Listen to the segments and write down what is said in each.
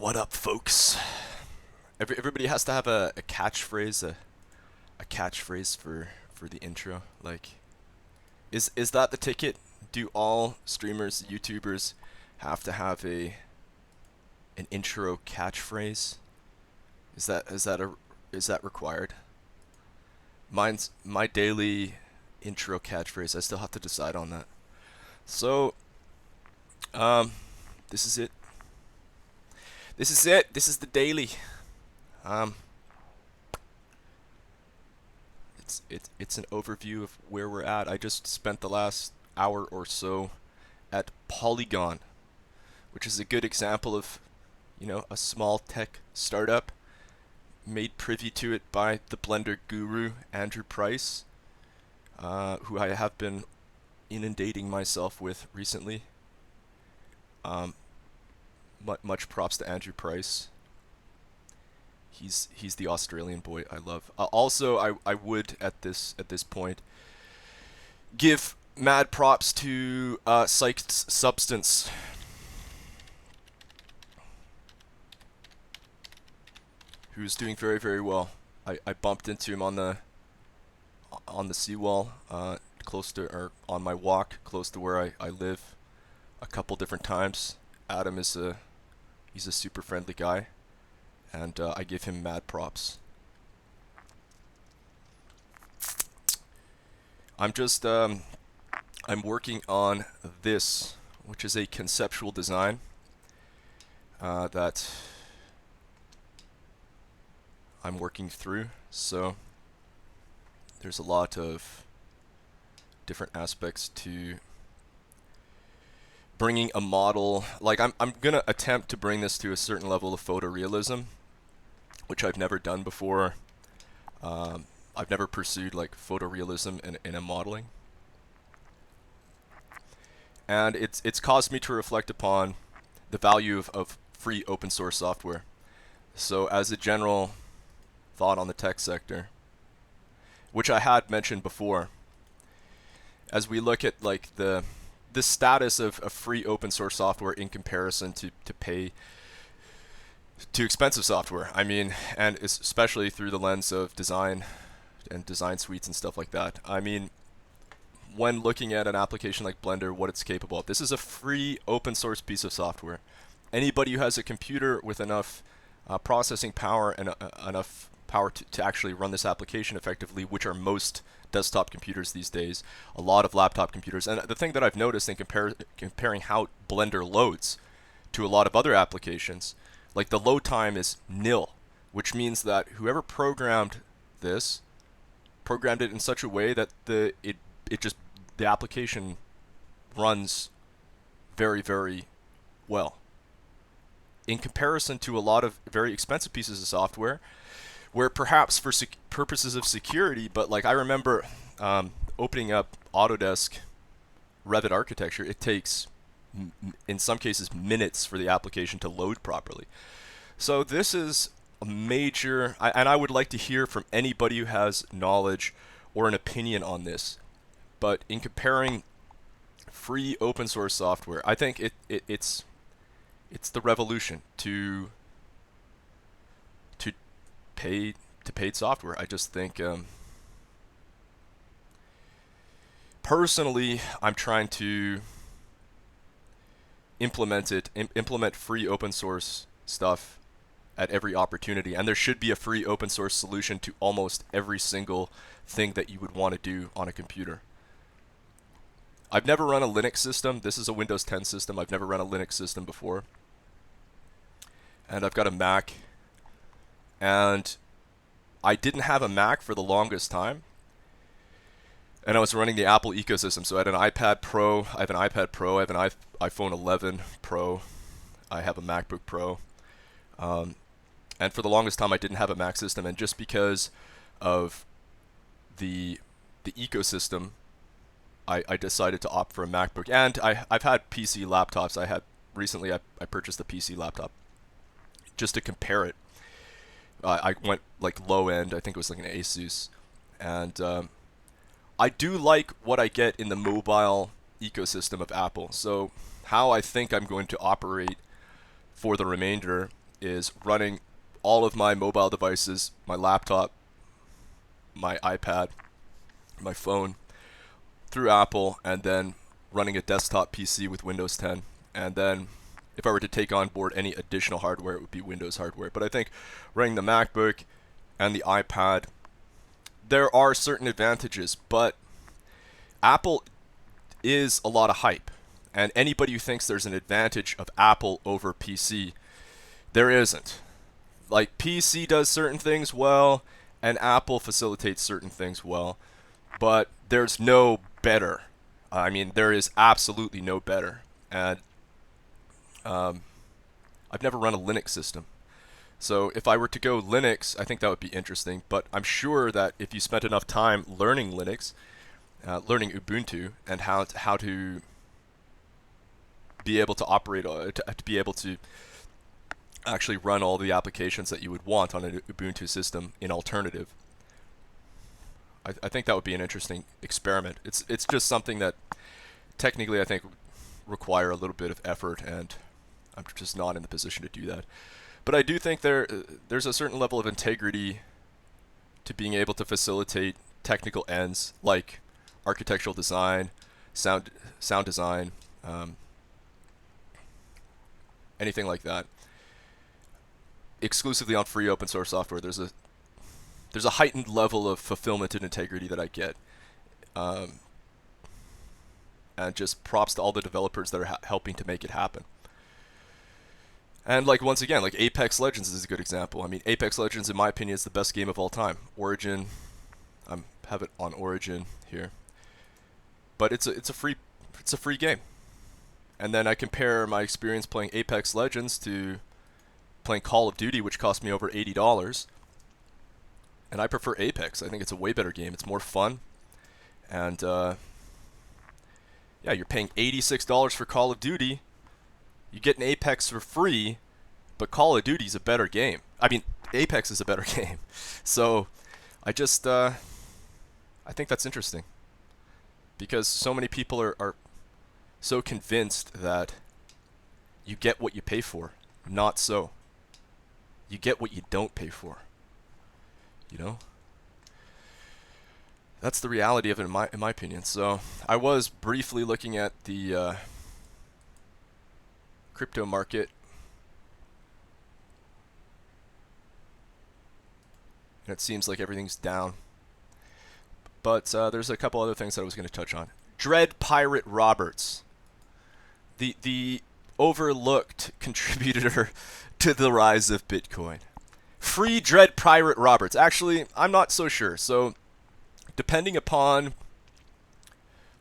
What up, folks? Everybody has to have a catchphrase, a catchphrase for the intro. Like, is that the ticket? Do all streamers, YouTubers, have to have an intro catchphrase? Is that required? Mine's my daily intro catchphrase. I still have to decide on that. So, um, this is it. This is it. This is the daily. Um, it's an overview of where we're at. I just spent the last hour or so at Polygon, which is a good example of, a small tech startup made privy to it by the Blender guru Andrew Price, who I have been inundating myself with recently. Um, much props to Andrew Price. He's the Australian boy I love. Also, I would at this point give mad props to Psyched Substance, who's doing very, very well. I bumped into him on the seawall, close to, or on my walk close to where I live, a couple different times. Adam he's a super friendly guy, and I give him mad props. I'm working on this, which is a conceptual design that I'm working through. So there's a lot of different aspects to bringing a model. Like, I'm gonna attempt to bring this to a certain level of photorealism, which I've never done before. I've never pursued like photorealism in a modeling, and it's caused me to reflect upon the value of free open source software. So as a general thought on the tech sector, which I had mentioned before, as we look at like the status of free open source software in comparison to expensive software. I mean, and especially through the lens of design and design suites and stuff like that. I mean, when looking at an application like Blender, what it's capable of. This is a free open source piece of software. Anybody who has a computer with enough processing power and enough power to actually run this application effectively, which are most desktop computers these days, a lot of laptop computers. And the thing that I've noticed in comparing how Blender loads to a lot of other applications, like the load time is nil, which means that whoever programmed this programmed it in such a way that the application runs very, very well. In comparison to a lot of very expensive pieces of software, where perhaps for purposes of security, but like I remember opening up Autodesk Revit architecture, it takes in some cases minutes for the application to load properly. So this is a major, and I would like to hear from anybody who has knowledge or an opinion on this. But in comparing free open source software, I think it's the revolution to paid software. I just think personally, I'm trying to implement free open source stuff at every opportunity, and there should be a free open source solution to almost every single thing that you would want to do on a computer. I've never run a Linux system. This is a Windows 10 system. I've never run a Linux system before, and I've got a Mac, and I didn't have a Mac for the longest time, and I was running the Apple ecosystem. So I had an iPad Pro, I have an iPad Pro, I have an iPhone 11 Pro, I have a MacBook Pro, and for the longest time I didn't have a Mac system. And just because of the ecosystem, I decided to opt for a MacBook. And I've had PC laptops. Recently I purchased a PC laptop just to compare it. I went like low end. I think it was like an Asus, and I do like what I get in the mobile ecosystem of Apple. So how I think I'm going to operate for the remainder is running all of my mobile devices, my laptop, my iPad, my phone, through Apple, and then running a desktop PC with Windows 10. And then if I were to take on board any additional hardware, it would be Windows hardware. But I think running the MacBook and the iPad, there are certain advantages, but Apple is a lot of hype. And anybody who thinks there's an advantage of Apple over PC, there isn't. Like, PC does certain things well, and Apple facilitates certain things well, but there's no better. I mean, there is absolutely no better. And I've never run a Linux system. So if I were to go Linux, I think that would be interesting. But I'm sure that if you spent enough time learning Linux, learning Ubuntu, and how to be able to operate, to be able to actually run all the applications that you would want on an Ubuntu system in alternative, I think that would be an interesting experiment. It's just something that technically I think require a little bit of effort, and I'm just not in the position to do that. But I do think there's a certain level of integrity to being able to facilitate technical ends like architectural design, sound design, anything like that, exclusively on free open source software. There's a heightened level of fulfillment and integrity that I get, and just props to all the developers that are helping to make it happen. And like, once again, like Apex Legends is a good example. I mean, Apex Legends, in my opinion, is the best game of all time. Origin, I have it on Origin here, but it's a free game. And then I compare my experience playing Apex Legends to playing Call of Duty, which cost me over $80, and I prefer Apex. I think it's a way better game. It's more fun, and yeah, you're paying $86 for Call of Duty. You get an Apex for free, but Call of Duty is a better game. I mean, Apex is a better game. So I just I think that's interesting, because so many people are so convinced that you get what you pay for. Not so. You get what you don't pay for. You know? That's the reality of it, in my opinion. So I was briefly looking at the crypto market, and it seems like everything's down. But there's a couple other things that I was going to touch on. Dread Pirate Roberts, the overlooked contributor to the rise of Bitcoin. Free Dread Pirate Roberts. Actually, I'm not so sure. So, depending upon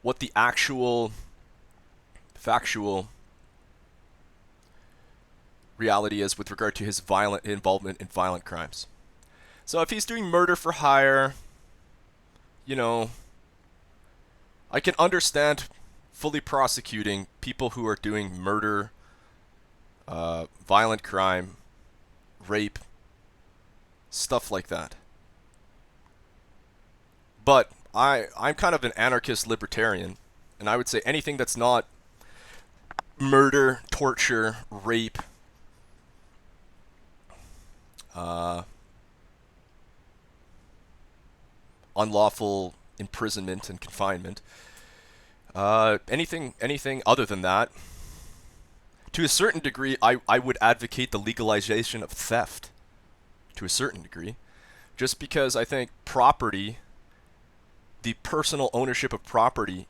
what the actual factual reality is with regard to his violent involvement in violent crimes. So if he's doing murder for hire, you know, I can understand fully prosecuting people who are doing murder, violent crime, rape, stuff like that. But I'm kind of an anarchist libertarian, and I would say anything that's not murder, torture, rape, unlawful imprisonment and confinement, anything other than that, to a certain degree, I would advocate the legalization of theft, to a certain degree, just because I think property, the personal ownership of property,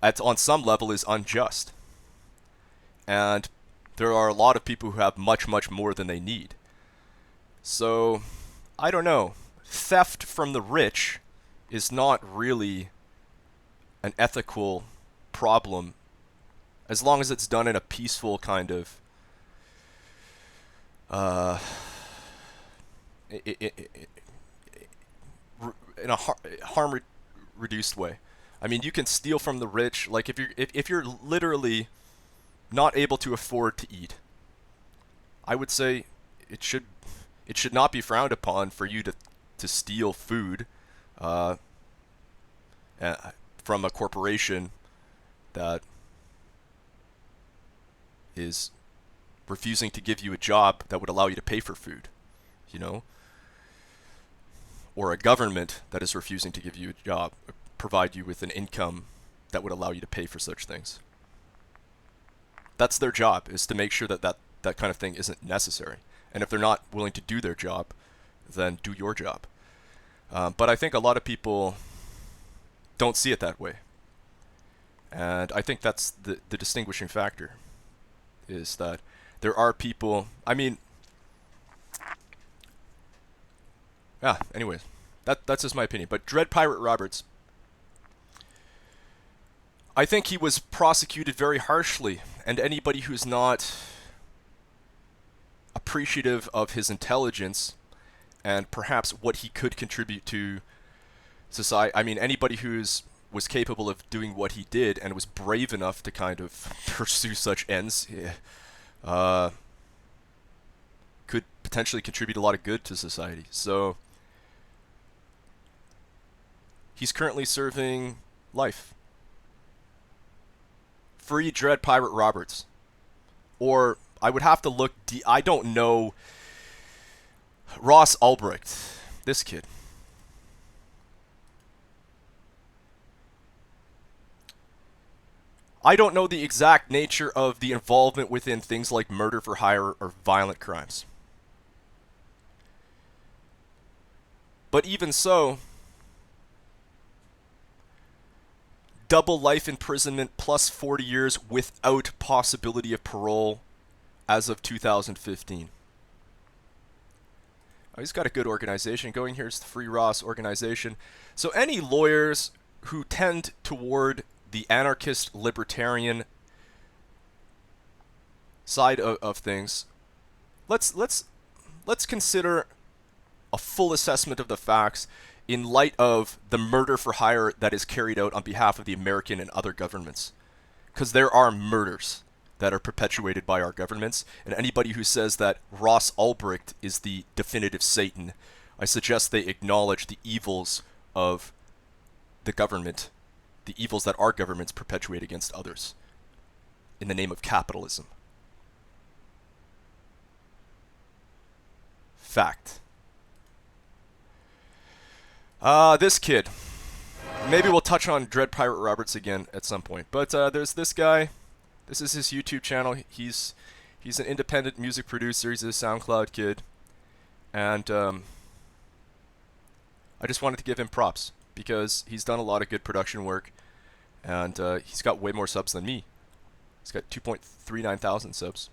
on some level is unjust. And there are a lot of people who have much, much more than they need. So, I don't know. Theft from the rich is not really an ethical problem, as long as it's done in a peaceful kind of in a harm reduced way. I mean, you can steal from the rich, like if you're literally not able to afford to eat, I would say it should not be frowned upon for you to steal food from a corporation that is refusing to give you a job that would allow you to pay for food, you know, or a government that is refusing to give you a job, provide you with an income that would allow you to pay for such things. That's their job, is to make sure that that kind of thing isn't necessary. And if they're not willing to do their job, then do your job. But I think a lot of people don't see it that way. And I think that's the distinguishing factor, is that there are people, I mean, anyways, that's just my opinion. But Dread Pirate Roberts, I think he was prosecuted very harshly, and anybody who's not appreciative of his intelligence and perhaps what he could contribute to society, I mean, anybody who's was capable of doing what he did and was brave enough to kind of pursue such ends, could potentially contribute a lot of good to society. So he's currently serving life. Free Dread Pirate Roberts. Or I would have to look I don't know. Ross Ulbricht. This kid. I don't know the exact nature of the involvement within things like murder for hire or violent crimes. But even so, double life imprisonment plus 40 years without possibility of parole as of 2015. Oh, he's got a good organization going. Here's the Free Ross organization. So any lawyers who tend toward the anarchist libertarian side of things, let's consider a full assessment of the facts in light of the murder for hire that is carried out on behalf of the American and other governments. Because there are murders that are perpetuated by our governments, and anybody who says that Ross Ulbricht is the definitive Satan, I suggest they acknowledge the evils of the government, the evils that our governments perpetuate against others in the name of capitalism. Fact. This kid. Maybe we'll touch on Dread Pirate Roberts again at some point. But there's this guy. This is his YouTube channel. He's an independent music producer. He's a SoundCloud kid. And I just wanted to give him props, because he's done a lot of good production work, and he's got way more subs than me. He's got 2.39 thousand subs.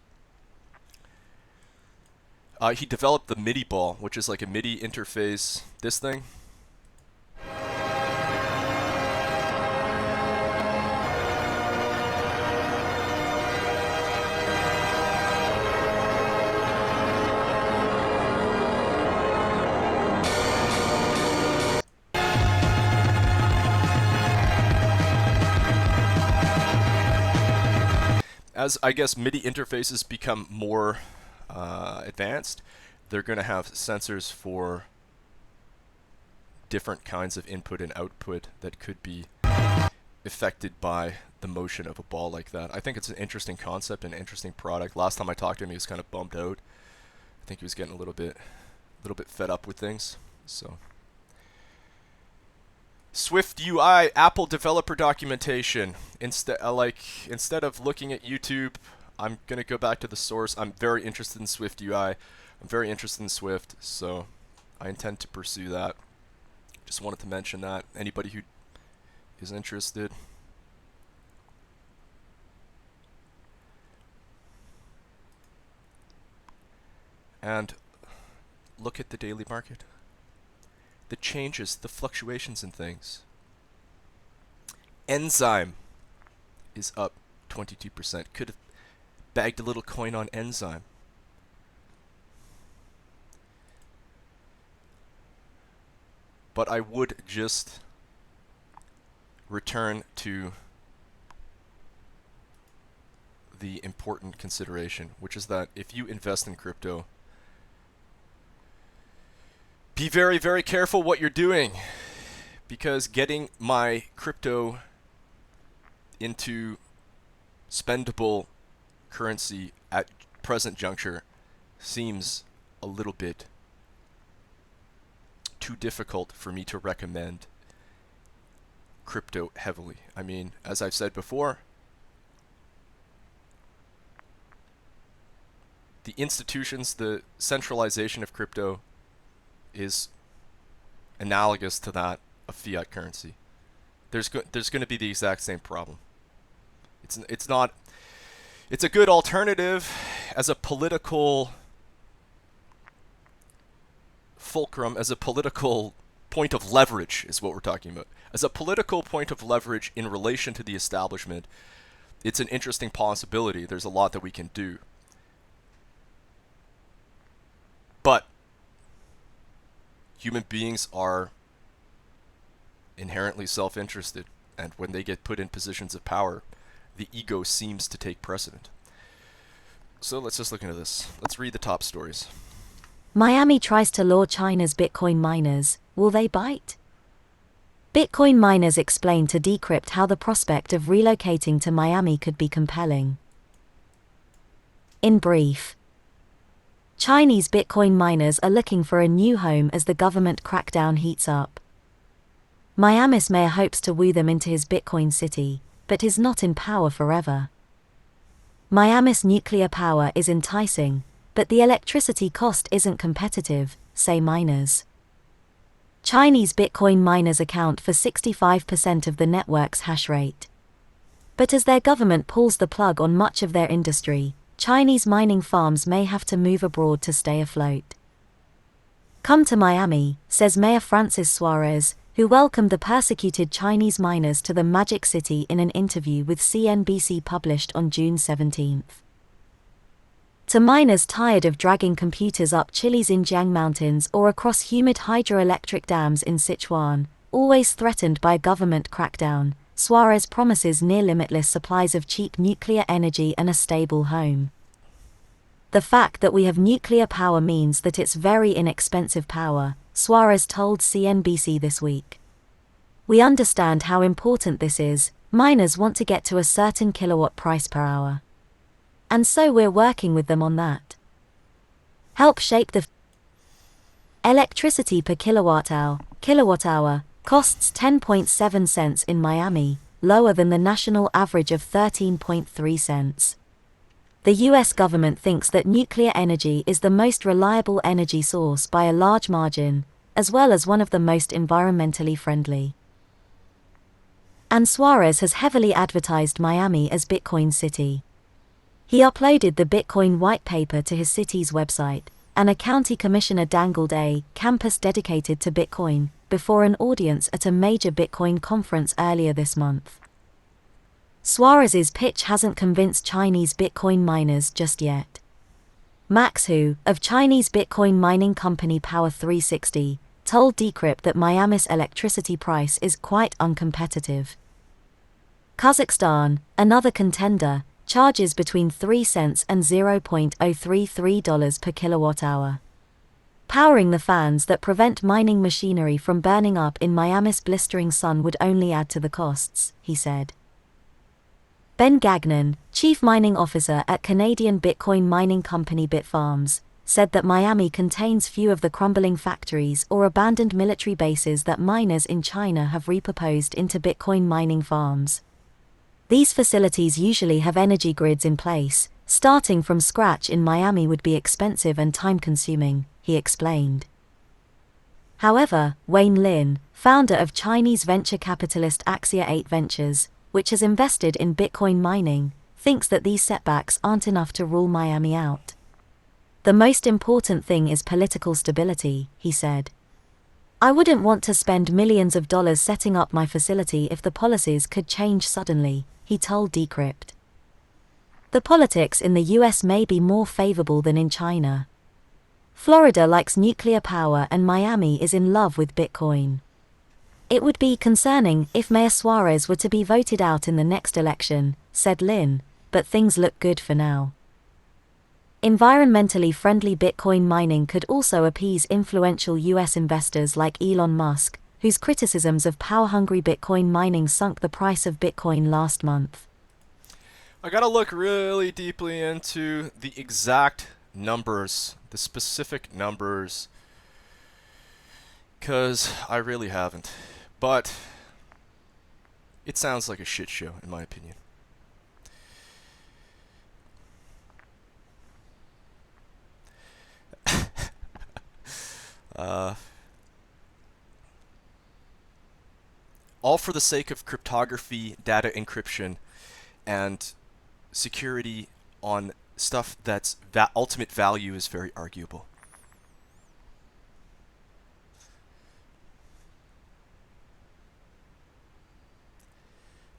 He developed the MIDI ball, which is like a MIDI interface, this thing. As, I guess, MIDI interfaces become more advanced, they're going to have sensors for different kinds of input and output that could be affected by the motion of a ball like that. I think it's an interesting concept, an interesting product. Last time I talked to him, he was kind of bummed out. I think he was getting a little bit fed up with things. So, Swift UI Apple developer documentation. Instead of looking at YouTube, I'm gonna go back to the source. I'm very interested in Swift UI. I'm very interested in Swift, so I intend to pursue that. Just wanted to mention that. Anybody who is interested. And look at the daily market. The changes, the fluctuations in things. Enzyme is up 22%. Could have bagged a little coin on Enzyme. But I would just return to the important consideration, which is that if you invest in crypto, be very, very careful what you're doing, because getting my crypto into spendable currency at present juncture seems a little bit too difficult for me to recommend crypto heavily. I mean, as I've said before, the institutions, the centralization of crypto is analogous to that of fiat currency. There's going to be the exact same problem. It's not. It's a good alternative as a political fulcrum, as a political point of leverage is what we're talking about. As a political point of leverage in relation to the establishment, it's an interesting possibility. There's a lot that we can do. But human beings are inherently self-interested, and when they get put in positions of power, the ego seems to take precedent. So let's just look into this. Let's read the top stories. Miami tries to lure China's Bitcoin miners. Will they bite? Bitcoin miners explain to Decrypt how the prospect of relocating to Miami could be compelling. In brief, Chinese Bitcoin miners are looking for a new home as the government crackdown heats up. Miami's mayor hopes to woo them into his Bitcoin city, but is not in power forever. Miami's nuclear power is enticing, but the electricity cost isn't competitive, say miners. Chinese Bitcoin miners account for 65% of the network's hash rate. But as their government pulls the plug on much of their industry, Chinese mining farms may have to move abroad to stay afloat. Come to Miami, says Mayor Francis Suarez, who welcomed the persecuted Chinese miners to the Magic City in an interview with CNBC published on June 17. To miners tired of dragging computers up Chile's Xinjiang mountains or across humid hydroelectric dams in Sichuan, always threatened by a government crackdown, Suarez promises near-limitless supplies of cheap nuclear energy and a stable home. The fact that we have nuclear power means that it's very inexpensive power, Suarez told CNBC this week. We understand how important this is. Miners want to get to a certain kilowatt price per hour. And so we're working with them on that. Help shape the electricity per kilowatt hour costs 10.7 cents in Miami, lower than the national average of 13.3 cents. The US government thinks that nuclear energy is the most reliable energy source by a large margin, as well as one of the most environmentally friendly. And Suarez has heavily advertised Miami as Bitcoin City. He uploaded the Bitcoin white paper to his city's website, and a county commissioner dangled a campus dedicated to Bitcoin before an audience at a major Bitcoin conference earlier this month. Suarez's pitch hasn't convinced Chinese Bitcoin miners just yet. Max Hu, of Chinese Bitcoin mining company Power 360, told Decrypt that Miami's electricity price is quite uncompetitive. Kazakhstan, another contender, charges between 3 cents and $0.033 per kilowatt hour. Powering the fans that prevent mining machinery from burning up in Miami's blistering sun would only add to the costs, he said. Ben Gagnon, chief mining officer at Canadian Bitcoin mining company Bitfarms, said that Miami contains few of the crumbling factories or abandoned military bases that miners in China have repurposed into Bitcoin mining farms. These facilities usually have energy grids in place. Starting from scratch in Miami would be expensive and time-consuming, he explained. However, Wayne Lin, founder of Chinese venture capitalist Axia 8 Ventures, which has invested in Bitcoin mining, thinks that these setbacks aren't enough to rule Miami out. The most important thing is political stability, he said. I wouldn't want to spend millions of dollars setting up my facility if the policies could change suddenly, he told Decrypt. The politics in the US may be more favorable than in China. Florida likes nuclear power and Miami is in love with Bitcoin. It would be concerning if Mayor Suarez were to be voted out in the next election, said Lin, but things look good for now. Environmentally friendly Bitcoin mining could also appease influential US investors like Elon Musk, whose criticisms of power-hungry Bitcoin mining sunk the price of Bitcoin last month. I gotta look really deeply into the exact numbers, the specific numbers, because I really haven't. But it sounds like a shit show, in my opinion. Uh, all for the sake of cryptography, data encryption, and security on stuff that's ultimate value is very arguable.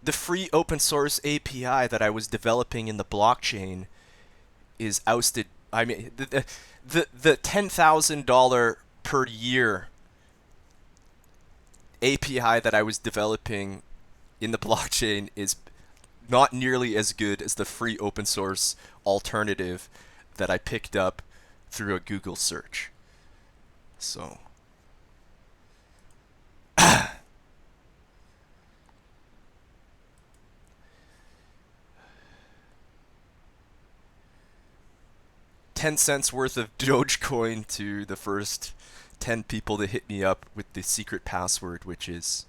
The free open source API that I was developing in the blockchain is ousted. I mean, the $10,000 per year API that I was developing in the blockchain is not nearly as good as the free open source alternative that I picked up through a Google search. So, $0.10 worth of Dogecoin to the first 10 people to hit me up with the secret password, which is